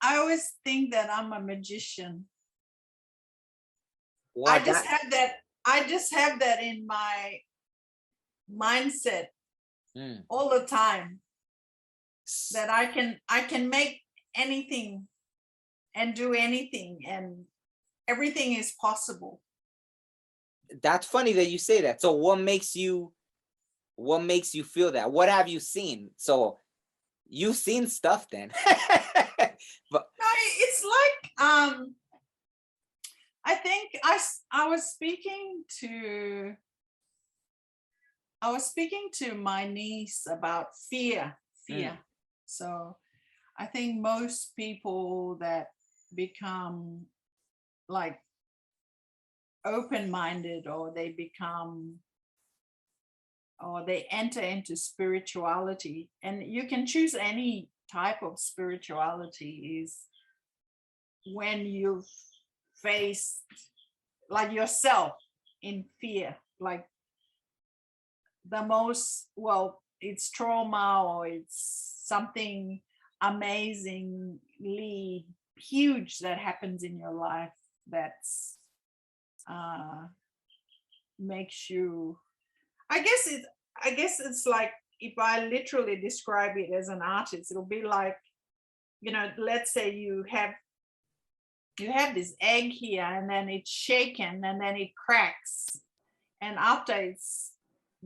I always think that I'm a magician. Well, I just have that in my mindset mm, all the time, that I can make anything and do anything, and everything is possible. that's funny that you say that. So what makes you feel that? What have you seen? So you've seen stuff then. But It's like I think I was speaking to my niece about fear. mm, So I think most people that become like open-minded, or they enter into spirituality, and you can choose any type of spirituality, is when you've faced like yourself in fear, like the most, well, it's trauma or it's something amazingly huge that happens in your life, that's makes you, I guess it's like, if I literally describe it as an artist, it'll be like, let's say you have this egg here, and then it's shaken, and then it cracks, and after it's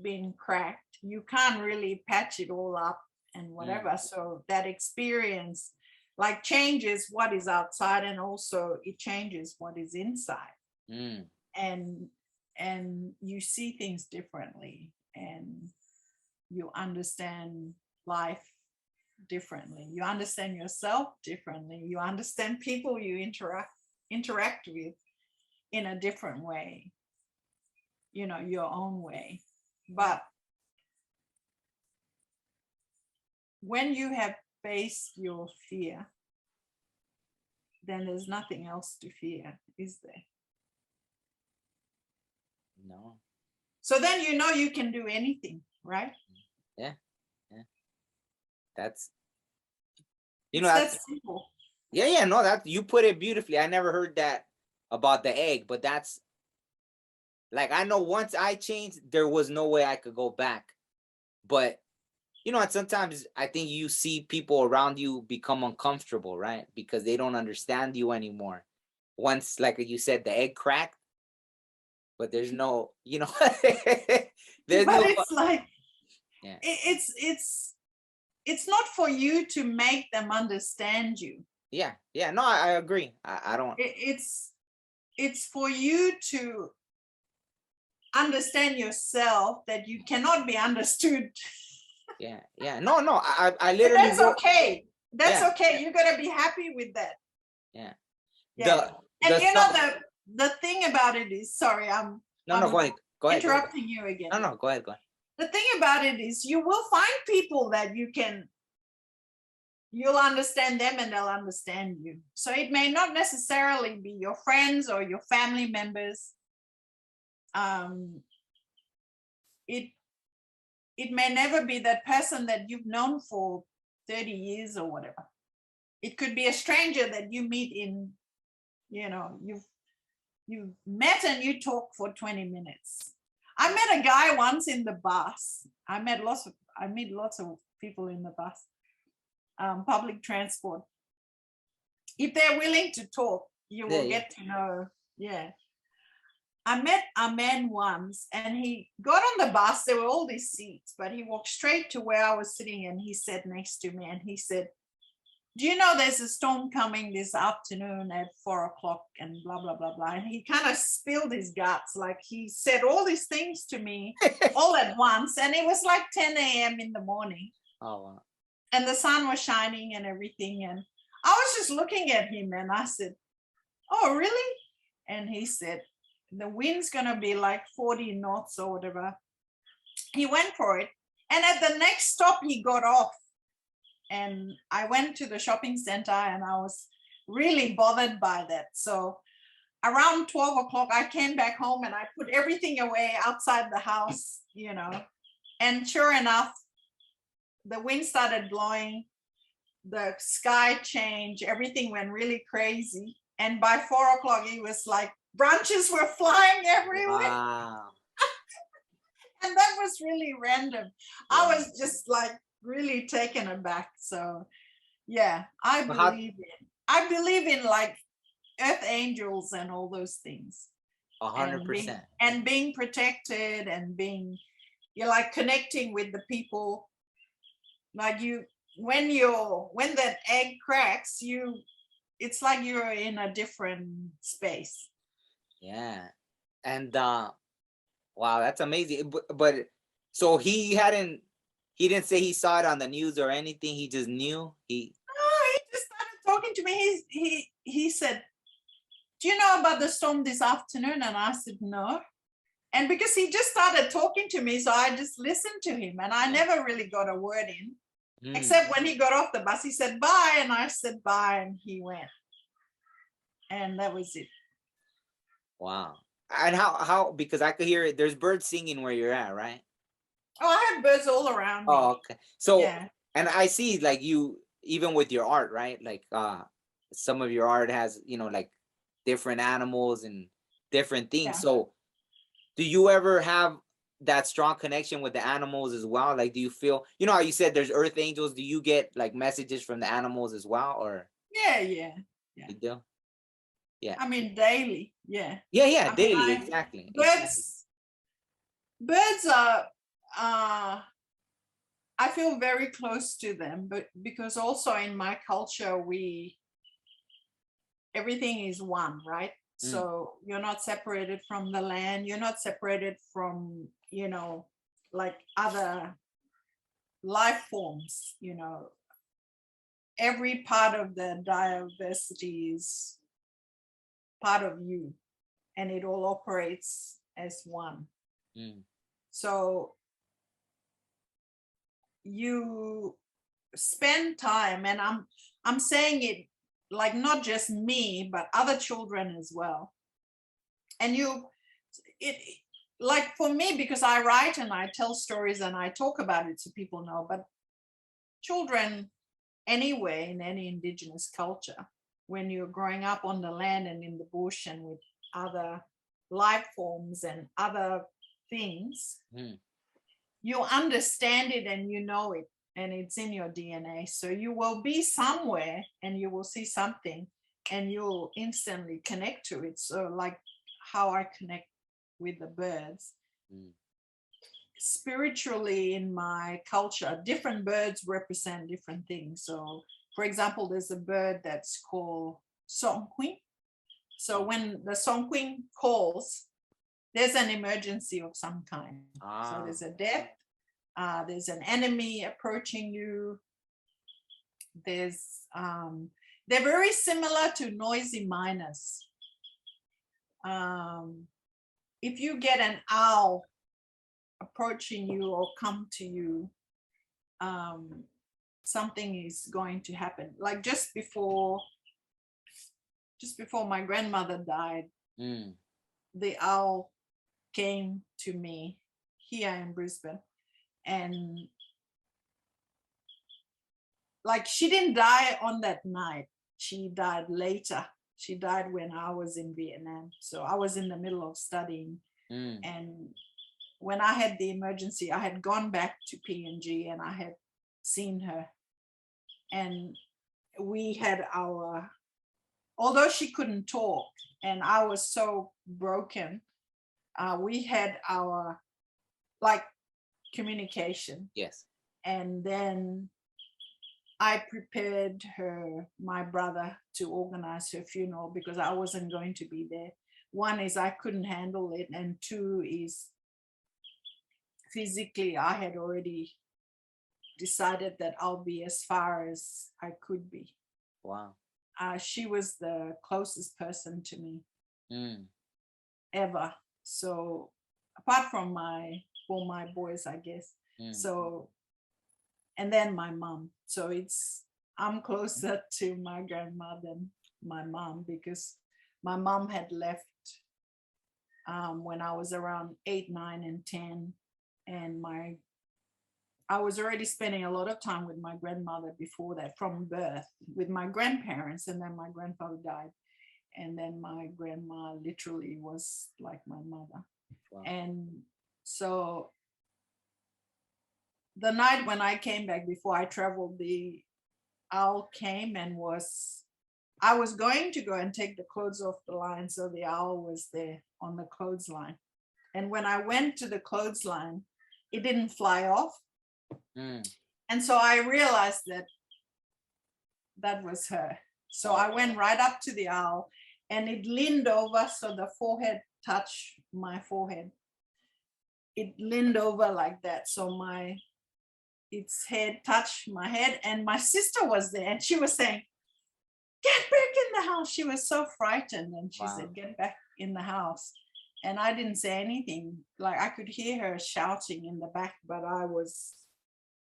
been cracked, you can't really patch it all up and whatever. mm, So that experience like changes what is outside, and also it changes what is inside, mm. and you see things differently, and you understand life differently, you understand yourself differently, you understand people you interact with in a different way, your own way. But when you have faced your fear, then there's nothing else to fear, is there? No. So then you can do anything, right? Yeah. Yeah. That's It's that that's simple. yeah, no, that you put it beautifully. I never heard that about the egg, but that's like, I know once I changed, there was no way I could go back. But and sometimes I think you see people around you become uncomfortable, right? Because they don't understand you anymore. Once, like you said, the egg cracked, but there's no, there's But no, it's like, yeah, it's not for you to make them understand you. yeah. No, I agree. I don't. It's for you to understand yourself, that you cannot be understood. Yeah. No. I And literally that's wrote. okay. That's Yeah, okay. You gotta be happy with that. yeah. Yeah. The And song. the thing about it is, sorry, No. I'm Go ahead. Go ahead. Go ahead. interrupting you again. No. Go ahead. Go ahead. The thing about it is, you will find people that you'll understand them, and they'll understand you. So it may not necessarily be your friends or your family members. It may never be that person that you've known for 30 years or whatever. It could be a stranger that you meet in, you've met and you talk for 20 minutes. I met a guy once in the bus. I meet lots of people in the bus, public transport. If they're willing to talk, you will Yeah. get to know. Yeah. I met a man once, and he got on the bus. There were all these seats, but he walked straight to where I was sitting, and he sat next to me, and he said, "Do you know there's a storm coming this afternoon at 4 o'clock and blah, blah, blah, blah." And he kind of spilled his guts. Like, he said all these things to me all at once. And it was like 10 a.m. in the morning. Oh, wow. And the sun was shining and everything. And I was just looking at him, and I said, "Oh, really?" And he said, "The wind's going to be like 40 knots or whatever." He went for it. And at the next stop, he got off. And I went to the shopping center, and I was really bothered by that. So around 12 o'clock, I came back home, and I put everything away outside the house, And sure enough, the wind started blowing. the sky changed, everything went really crazy. And by 4 o'clock, it was like branches were flying everywhere. Wow. And that was really random. I Yeah. was just like really taken aback. So yeah, But how I believe in like earth angels and all those things. a hundred percent. And being protected and being, you're like connecting with the people, like when that egg cracks, it's like you're in a different space. Yeah. And wow, that's amazing. But so he didn't say he saw it on the news or anything. He just knew. Oh, he just started talking to me. He said, do you know about the storm this afternoon? And I said, no. And because he just started talking to me, so I just listened to him, and I never really got a word in, except when he got off the bus. He said bye, and I said bye, and he went. And that was it. Wow. And how because I could hear it. There's birds singing where you're at, right? Oh, I have birds all around me. Oh, okay. So Yeah. and I see like you even with your art, right? Like some of your art has, like different animals and different things. Yeah. So do you ever have that strong connection with the animals as well? Like do you feel, how you said there's earth angels, do you get like messages from the animals as well, or Yeah. you do? Yeah. I mean, daily. Yeah. Yeah, I mean, daily, exactly. birds are, I feel very close to them, but because also in my culture, everything is one, right? So you're not separated from the land. You're not separated from, like other life forms, every part of the diversity is part of you, and it all operates as one. So you spend time, and I'm saying it like not just me, but other children as well. And it like for me, because I write and I tell stories and I talk about it so people know, but children anyway in any indigenous culture, when you're growing up on the land and in the bush and with other life forms and other things, you understand it and you know it, and it's in your DNA. So you will be somewhere and you will see something and you'll instantly connect to it. So like how I connect with the birds. Spiritually, in my culture, different birds represent different things. So for example, there's a bird that's called Songquin. So when the Songquin calls, there's an emergency of some kind. So there's a death, there's an enemy approaching you. They're very similar to noisy miners. If you get an owl approaching you or come to you, something is going to happen. Like just before my grandmother died, the owl came to me here in Brisbane, and like she didn't die on that night. She died later. She died when I was in Vietnam. So I was in the middle of studying, and when I had the emergency, I had gone back to PNG and I had seen her, and we had although she couldn't talk and I was so broken, we had our like communication. Yes. And then I prepared my brother, to organize her funeral because I wasn't going to be there. One is I couldn't handle it, and two is physically I had already decided that I'll be as far as I could be. Wow. She was the closest person to me ever. So apart from my boys, I guess. So, and then my mom. So I'm closer to my grandma than my mom, because my mom had left when I was around 8, 9, and 10, and my I was already spending a lot of time with my grandmother before that, from birth, with my grandparents, and then my grandfather died. And then my grandma literally was like my mother. Wow. And so the night when I came back, before I traveled, the owl came and I was going to go and take the clothes off the line. So the owl was there on the clothesline. And when I went to the clothesline, it didn't fly off. And so I realized that that was her. So I went right up to the owl, and it leaned over, so the forehead touched my forehead. It leaned over like that, so its head touched my head, and my sister was there, and she was saying, "Get back in the house." She was so frightened, and she Wow. said, "Get back in the house." And I didn't say anything. Like, I could hear her shouting in the back, but I was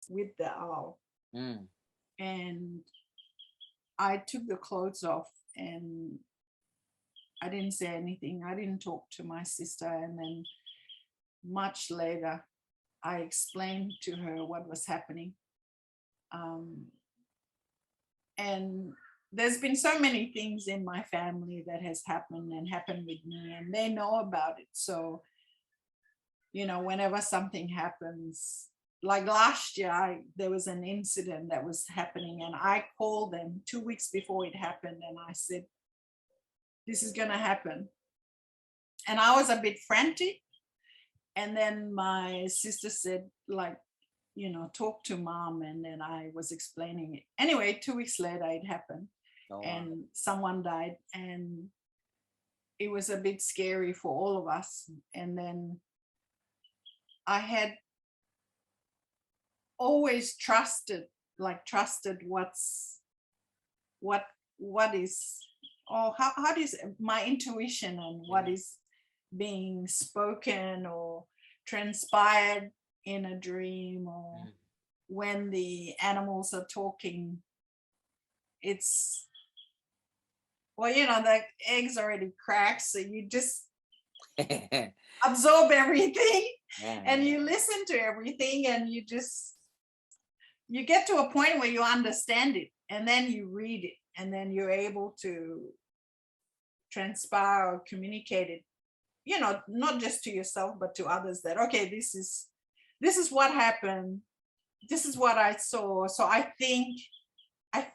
with the owl. And I took the clothes off, and I didn't say anything. I didn't talk to my sister. And then much later, I explained to her what was happening. And there's been so many things in my family that has happened with me, and they know about it. So, you know, whenever something happens, like last year, there was an incident that was happening, and I called them 2 weeks before it happened, and I said, "This is gonna happen." And I was a bit frantic. And then my sister said, like, you know, talk to mom. And then I was explaining it. Anyway, 2 weeks later, it happened. Oh, wow. And someone died, and it was a bit scary for all of us. And then I had always trusted what is, or how is my intuition, and what is being spoken or transpired in a dream, or when the animals are talking. It's, well, you know, the egg's already cracked, so you just absorb everything. And you listen to everything, and you get to a point where you understand it, and then you read it, and then you're able to transpire or communicate it, you know, not just to yourself, but to others, that, okay, this is what happened. This is what I saw. So I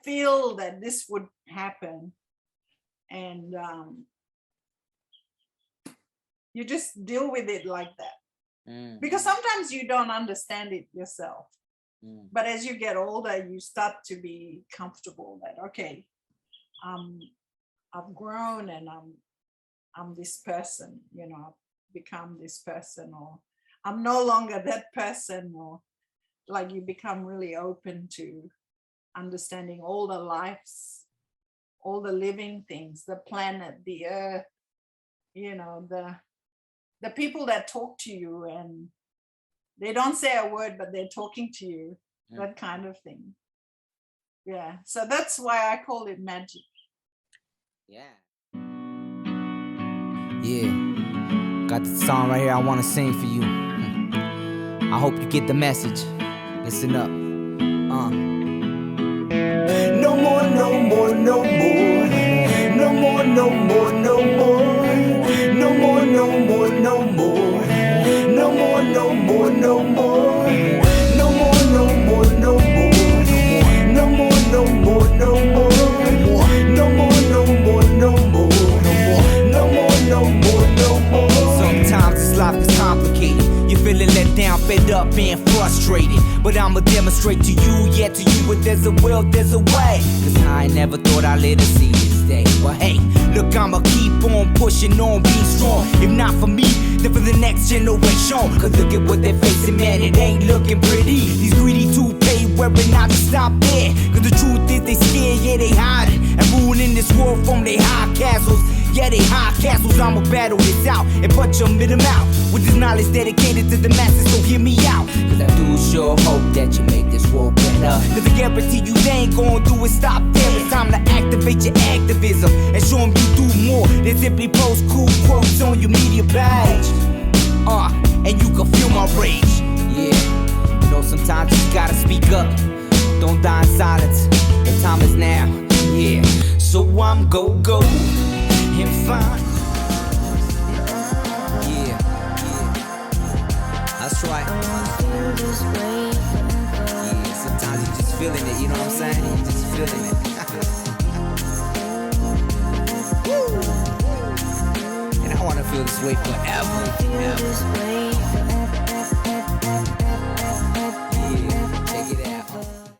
feel that this would happen. And you just deal with it like that. Because sometimes you don't understand it yourself. But as you get older, you start to be comfortable that, okay, I've grown, and I'm this person, you know, I've become this person, or I'm no longer that person, or like you become really open to understanding all the lives, all the living things, the planet, the earth, you know, the people that talk to you, and they don't say a word, but they're talking to you, that kind of thing. Yeah, so that's why I call it magic. Yeah. Yeah, got the song right here I want to sing for you. I hope you get the message. Listen up. No more, no more, no more. No more, no more, no more. No more, no more, no more. No more, no more, no more. No more, no more, no more. No more, no more, no more. No more, no more, no more. No more, no more, no more. Sometimes this life is complicated. You're feeling let down, fed up, and frustrated. But I'ma demonstrate to you, yeah, to you, but there's a will, there's a way. Cause I never thought I'd live to see this day. Well, hey, look, I'ma keep on pushing on, being strong. If not for me, then for the next generation. Cause look at what they're facing, man, it ain't looking pretty. These greedy two-pay wearing out to stop there. Cause the truth is they scared, yeah, they hiding. And ruining this world from their high castles. Yeah, they high castles, I'ma battle this out and punch them in them out. With this knowledge dedicated to the masses, so hear me out. Cause I do sure hope that you make this world better. Cause I guarantee you they ain't gonna do it, stop there. It's time to activate your activism and show them you do more than simply post cool quotes on your media page. And you can feel my rage. Yeah, you know, sometimes you gotta speak up. Don't die in silence. The time is now. Yeah. So I'm go and find. Yeah. That's right. Yeah. Sometimes you just feeling it. You know what I'm saying? You just feeling it. And I wanna feel this way forever.